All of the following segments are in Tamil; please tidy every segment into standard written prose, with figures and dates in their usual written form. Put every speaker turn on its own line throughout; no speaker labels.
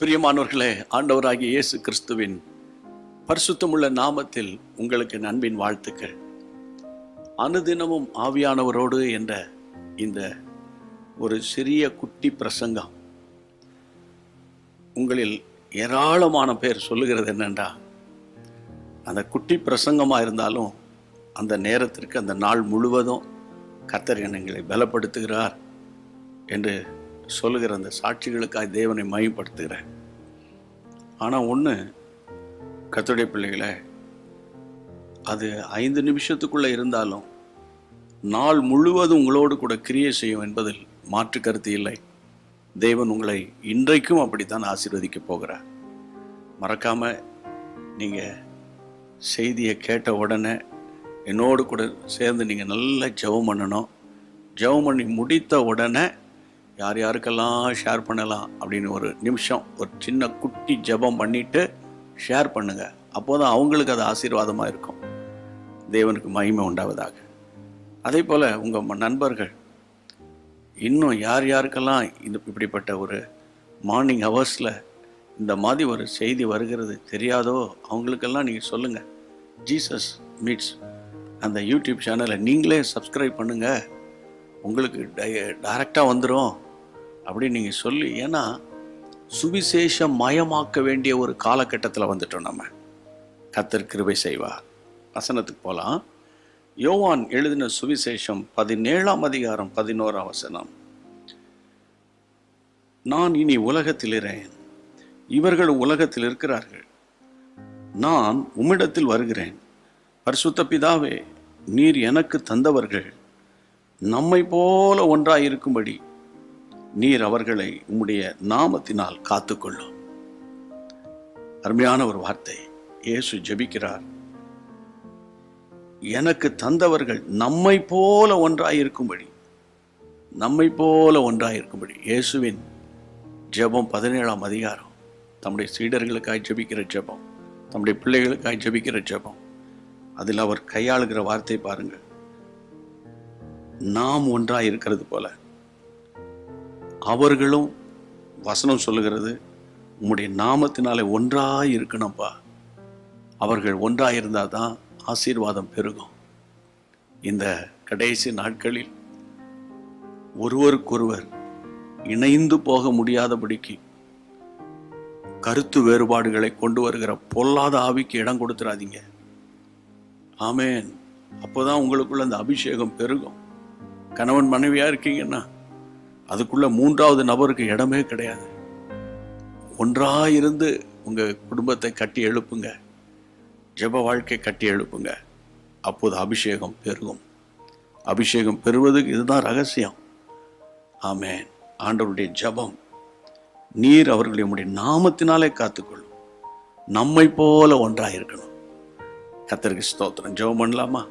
பிரியமானவர்களே, ஆண்டவராகிய இயேசு கிறிஸ்துவின் பரிசுத்தமுள்ள நாமத்தில் உங்களுக்கு அன்பின் வாழ்த்துக்கள். அனுதினமும் ஆவியானவரோடு என்ற இந்த ஒரு சிறிய குட்டி பிரசங்கம் உங்களில் ஏராளமான பேர் சொல்லுகிறது என்னென்றா, அந்த குட்டி பிரசங்கமாக இருந்தாலும் அந்த நேரத்திற்கு அந்த நாள் முழுவதும் கர்த்தர் எங்களை பலப்படுத்துகிறார் என்று சொல்லுகிற அந்த சாட்சிகளுக்காக தேவனை மகிமைப்படுத்துகிறேன். ஆனால் ஒன்று, கர்த்தருடைய பிள்ளைகளை, அது 5 நிமிஷத்துக்குள்ளே இருந்தாலும் நாள் முழுவதும் உங்களோடு கூட கிரியை செய்யும் என்பதில் மாற்று கருத்து இல்லை. தேவன் உங்களை இன்றைக்கும் அப்படித்தான் ஆசீர்வதிக்க போகிறார். மறக்காமல் நீங்கள் செய்தியை கேட்ட உடனே என்னோடு கூட சேர்ந்து நீங்கள் நல்லா ஜெபம் பண்ணணும். ஜெபம் பண்ணி முடித்த உடனே யார் யாருக்கெல்லாம் ஷேர் பண்ணலாம் அப்படின்னு ஒரு நிமிஷம் ஒரு சின்ன குட்டி ஜெபம் பண்ணிவிட்டு ஷேர் பண்ணுங்கள். அப்போ தான் அவங்களுக்கு அது ஆசீர்வாதமாக இருக்கும். தேவனுக்கு மகிமை உண்டாவதாக. அதே போல் உங்கள் நண்பர்கள் இன்னும் யார் யாருக்கெல்லாம் இப்படிப்பட்ட ஒரு மார்னிங் ஹவர்ஸில் இந்த மாதிரி ஒரு செய்தி வருகிறது தெரியாதோ அவங்களுக்கெல்லாம் நீங்கள் சொல்லுங்கள். ஜீசஸ் மீட்ஸ் அந்த யூடியூப் சேனலை நீங்களே சப்ஸ்கிரைப் பண்ணுங்கள், உங்களுக்கு டைரெக்டாக வந்துடும் அப்படின்னு நீங்கள் சொல்லி. ஏன்னா சுவிசேஷம் மயமாக்க வேண்டிய ஒரு காலகட்டத்தில் வந்துட்டோம். நம்ம கர்த்தர் கிருபை செய்வார். வசனத்துக்கு போகலாம். யோவான் எழுதின சுவிசேஷம் 17ஆம் அதிகாரம் 11ஆம் வசனம். நான் இனி உலகத்தில் இருக்கிறேன், இவர்கள் உலகத்தில் இருக்கிறார்கள், நான் உம்மிடத்தில் வருகிறேன். பரிசுத்த பிதாவே, நீர் எனக்கு தந்தவர்கள் நம்மை போல ஒன்றாயிருக்கும்படி நீர் அவர்களை உம்முடைய நாமத்தினால் காத்துக்கொள்ளும். அருமையான ஒரு வார்த்தை. இயேசு ஜெபிக்கிறார், எனக்கு தந்தவர்கள் நம்மை போல ஒன்றாயிருக்கும்படி, நம்மை போல ஒன்றாயிருக்கும்படி. இயேசுவின் ஜெபம் 17ஆம் அதிகாரம் தம்முடைய சீடர்களுக்காய் ஜெபிக்கிற ஜெபம், தம்முடைய பிள்ளைகளுக்காய் ஜெபிக்கிற ஜெபம். அதில் அவர் கையாளுகிற வார்த்தை பாருங்கள். நாம் ஒன்றாக இருக்கிறது போல அவர்களும், வசனம் சொல்லுகிறது, உம்முடைய நாமத்தினாலே ஒன்றாக இருக்கணும்ப்பா. அவர்கள் ஒன்றாக இருந்தால் தான் ஆசீர்வாதம் பெருகும். இந்த கடைசி நாட்களில் ஒருவருக்கொருவர் இணைந்து போக முடியாதபடிக்கு கருத்து வேறுபாடுகளை கொண்டு வருகிற பொல்லாத ஆவிக்கு இடம் கொடுத்துடாதீங்க. ஆமேன். அப்போதான் உங்களுக்குள்ள அந்த அபிஷேகம் பெருகும். கணவன் மனைவியா இருக்கீங்கன்னா அதுக்குள்ள 3வது நபருக்கு இடமே கிடையாது. ஒன்றாயிருந்து உங்க குடும்பத்தை கட்டி எழுப்புங்க, ஜெப வாழ்க்கை கட்டி எழுப்புங்க. அப்போது அபிஷேகம் பெருகும். அபிஷேகம் பெறுவதுக்கு இதுதான் ரகசியம். ஆமேன். ஆண்டவருடைய ஜெபம், நீர் அவர்களை உம்முடைய நாமத்தினாலே காத்துக்கொள்ளும், நம்மை போல ஒன்றாயிருக்கணும். கர்த்தருக்கு ஸ்தோத்திரம். ஜெபம் பண்ணலாமா?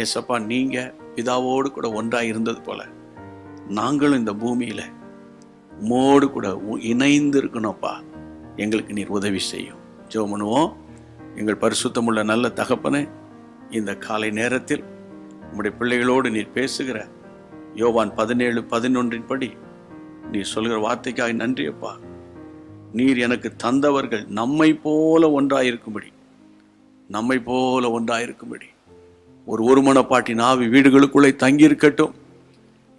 ஏசப்பா, நீங்க பிதாவோடு கூட ஒன்றாக இருந்தது போல நாங்களும் இந்த பூமியில உம்மோடு கூட இணைந்து இருக்கணும்ப்பா. எங்களுக்கு நீர் உதவி செய்யும். ஜெபம் பண்ணுவோம். எங்கள் பரிசுத்தமுள்ள நல்ல தகப்பனே, இந்த காலை நேரத்தில் உம்முடைய பிள்ளைகளோடு நீர் பேசுகிற யோவான் 17:11 படி நீர் சொல்கிற வார்த்தைக்காக நன்றியப்பா. நீர் எனக்கு தந்தவர்கள் நம்மை போல ஒன்றாயிருக்கும்படி, நம்மை போல ஒன்றாயிருக்கும்படி ஒரு மனப்பாட்டின் ஆவி வீடுகளுக்குள்ளே தங்கியிருக்கட்டும்.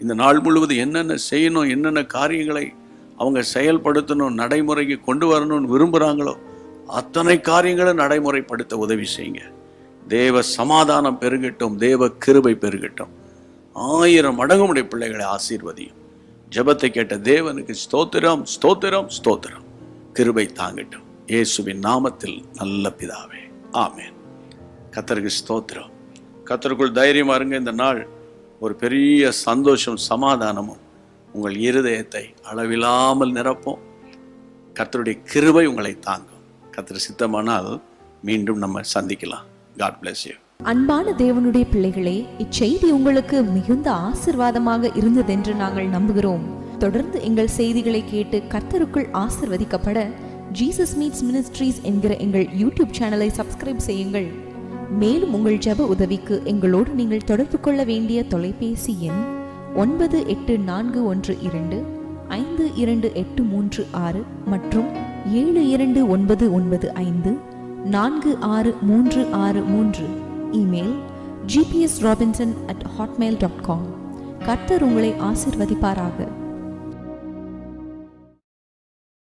இந்த நாள் முழுவதும் என்னென்ன செய்யணும், என்னென்ன காரியங்களை அவங்க செயல்படுத்தணும், நடைமுறைக்கு கொண்டு வரணும்னு விரும்புகிறாங்களோ அத்தனை காரியங்களை நடைமுறைப்படுத்த உதவி செய்யுங்க. தேவ சமாதானம் பெருகட்டும், தேவ கிருபை பெருகட்டும். 1000 மடங்கு உடைய பிள்ளைகளை ஆசீர்வதியும். ஜெபத்தை கேட்ட தேவனுக்கு ஸ்தோத்திரம், ஸ்தோத்திரம், ஸ்தோத்திரம். கிருபை தாங்கட்டும். இயேசுவின் நாமத்தில் நல்ல பிதாவே, ஆமேன். கர்த்தருக்கு ஸ்தோத்திரம். கர்த்தருக்குள் தைரியமா இருங்க. இந்த நாள் ஒரு பெரிய சந்தோஷம், சமாதானமும் உங்கள் இருதயத்தை அளவில்லாமல் நிரப்பும். கர்த்தருடைய கிருபை உங்களை தாங்கும். கர்த்தர் சித்தமானால் மீண்டும் நம்ம சந்திக்கலாம். God bless you.
அன்பான தேவனுடைய பிள்ளைகளே, இச்செய்தி உங்களுக்கு மிகுந்த ஆசீர்வாதமாக இருந்ததென்று நாங்கள் நம்புகிறோம். தொடர்ந்து எங்கள் செய்திகளை கேட்டு கர்த்தருக்குள் ஆசீர்வதிக்கப்பட ஜீசஸ் மீட்ஸ் மினிஸ்ட்ரீஸ் என்கிற எங்கள் யூடியூப் சேனலை சப்ஸ்கிரைப் செய்யுங்கள். மேலும் உங்கள் ஜெப உதவிக்கு எங்களோடு நீங்கள் தொடர்பு கொள்ள வேண்டிய தொலைபேசி எண் 984126 5286 மற்றும் 7299546363. Email gpsrobinson@hotmail.com. கர்த்தர் உங்களை ஆசீர்வதிப்பாராக.